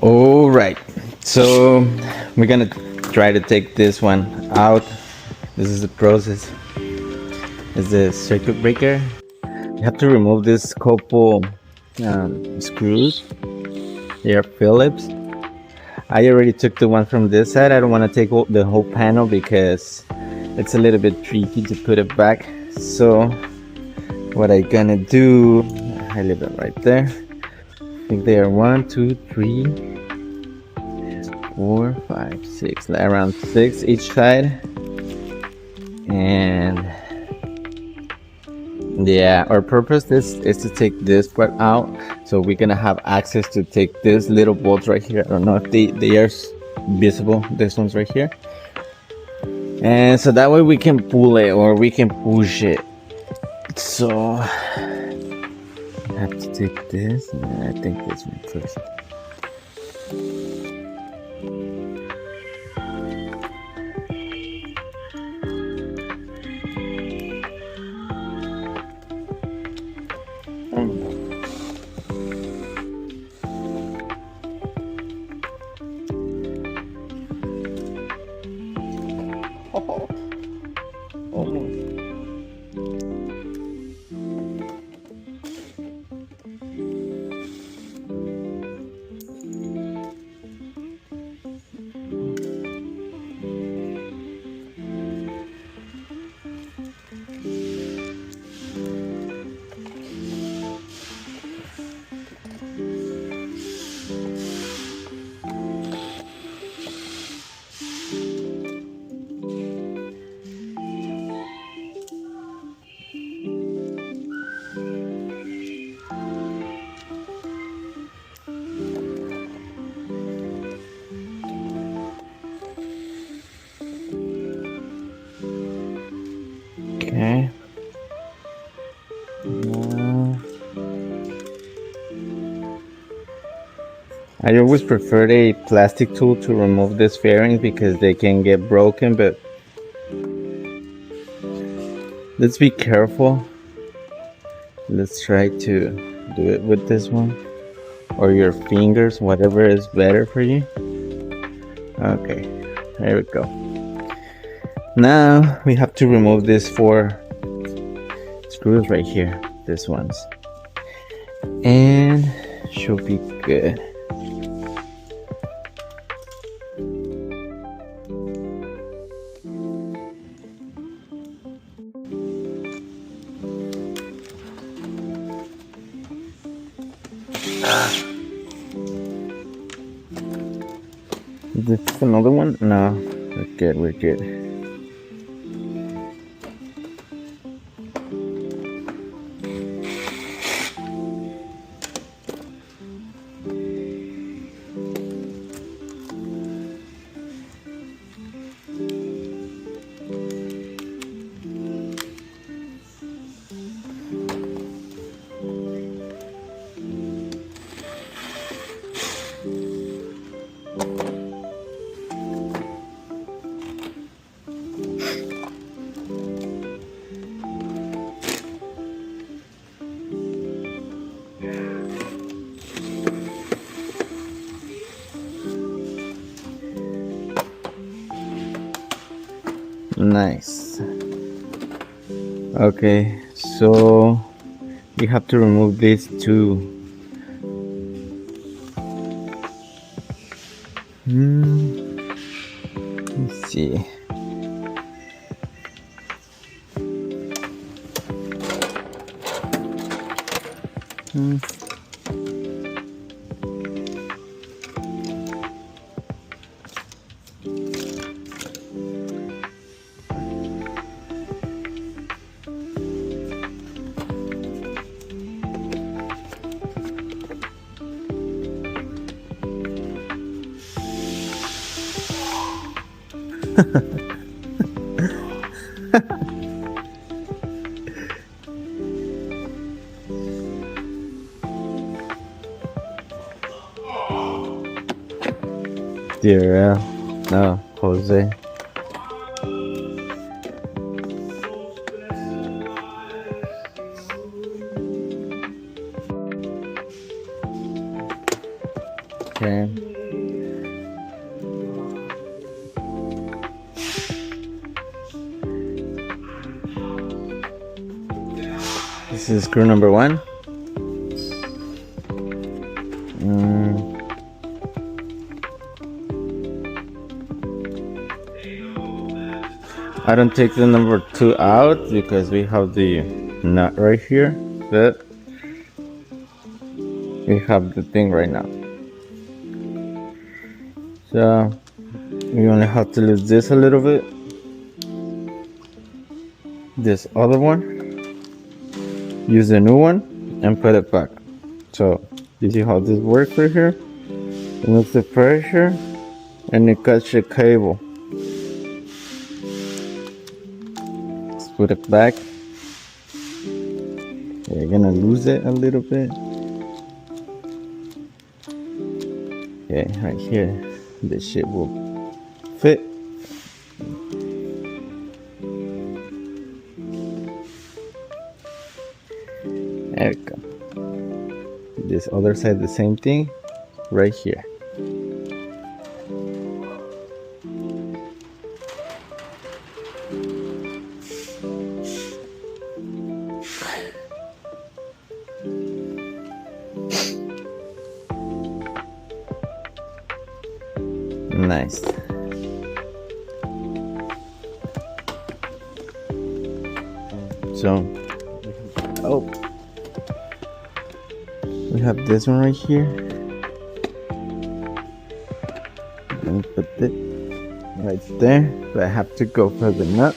All right, so we're gonna try to take this one out. This is the process. It's the circuit breaker. You have to remove this couple screws. They are Phillips. I already took the one from this side. I don't want to take the whole panel because it's a little bit tricky to put it back. So what I gonna do, I leave it right there. I think they are 1, 2, 3, 4, 5, 6, around 6 each side. And yeah, our purpose is to take this part out, so we're gonna have access to take this little bolts right here. I don't know if they are visible, this one's right here, and so that way we can pull it or we can push it. So I have to take this, and I think this one first. Okay. I always prefer a plastic tool to remove these fairings because they can get broken, but let's be careful. Let's try to do it with this one or your fingers, whatever is better for you. Okay, there we go. Now we have to remove these 4 screws right here, these ones, and should be good. This is another one? No, we're good, we're good. Nice. Okay, so we have to remove these 2. Let's see. Dear, no, Jose. Okay. This is screw number 1. I don't take the number 2 out because we have the nut right here, but we have the thing right now. So we only have to lose this a little bit. This other one, use the new one and put it back. So you see how this works right here? Remove the pressure and it cuts the cable. Let's put it back. We're gonna lose it a little bit. Okay, right here, this shit will fit. There we go. This other side, the same thing, right here. Nice. So, we have this one right here. Let me put it right there, but I have to go for the nut.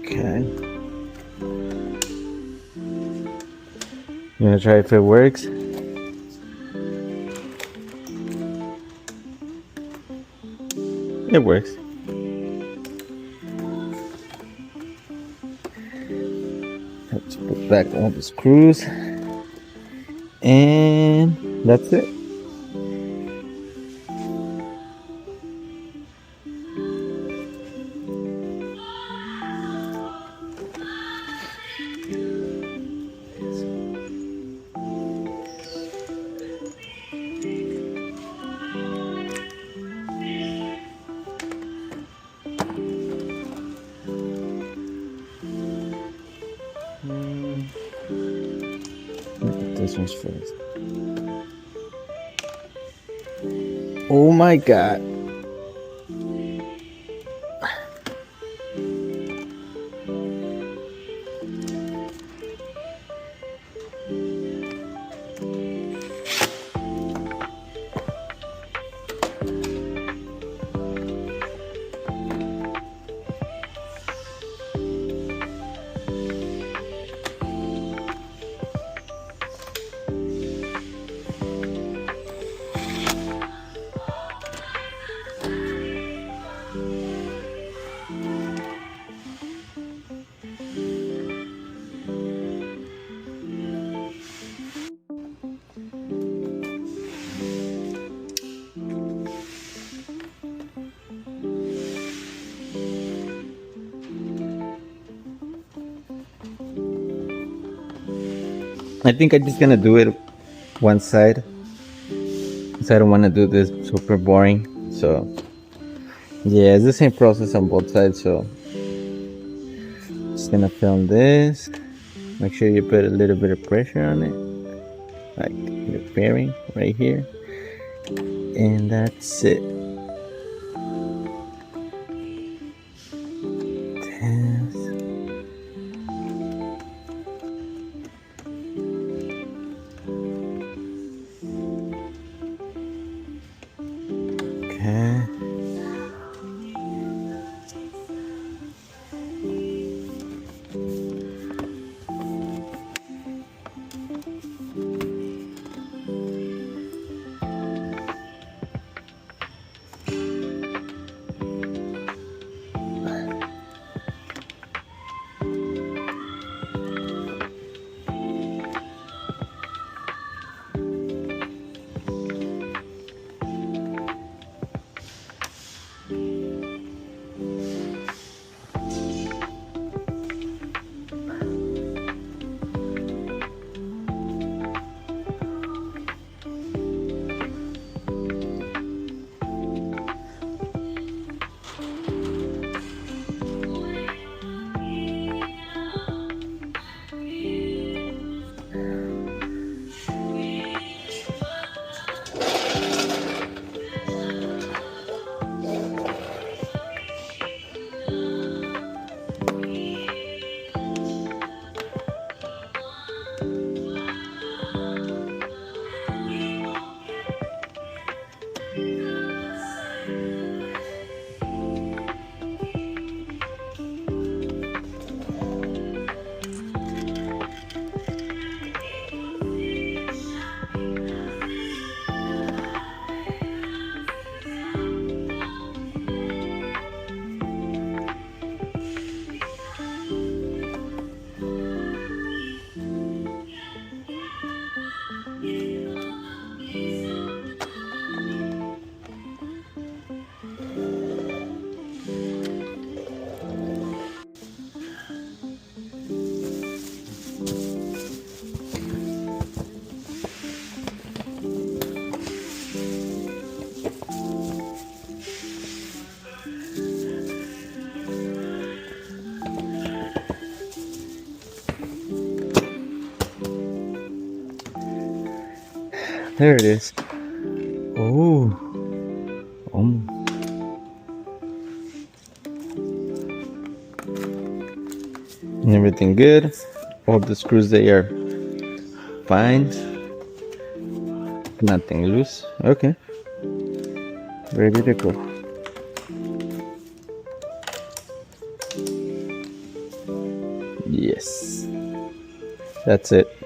Okay. I'm gonna try if it works. It works. Let's put back all the screws. And that's it. this one's first. Oh my god. I think I'm just gonna do it one side, so I don't want to do this super boring. So yeah, it's the same process on both sides. So just gonna film this. Make sure you put a little bit of pressure on it, like the fairing right here, and that's it. Test. Okay. There it is. Oh. Everything good. All the screws, they are fine. Nothing loose. Okay. Ready to go. Yes. That's it.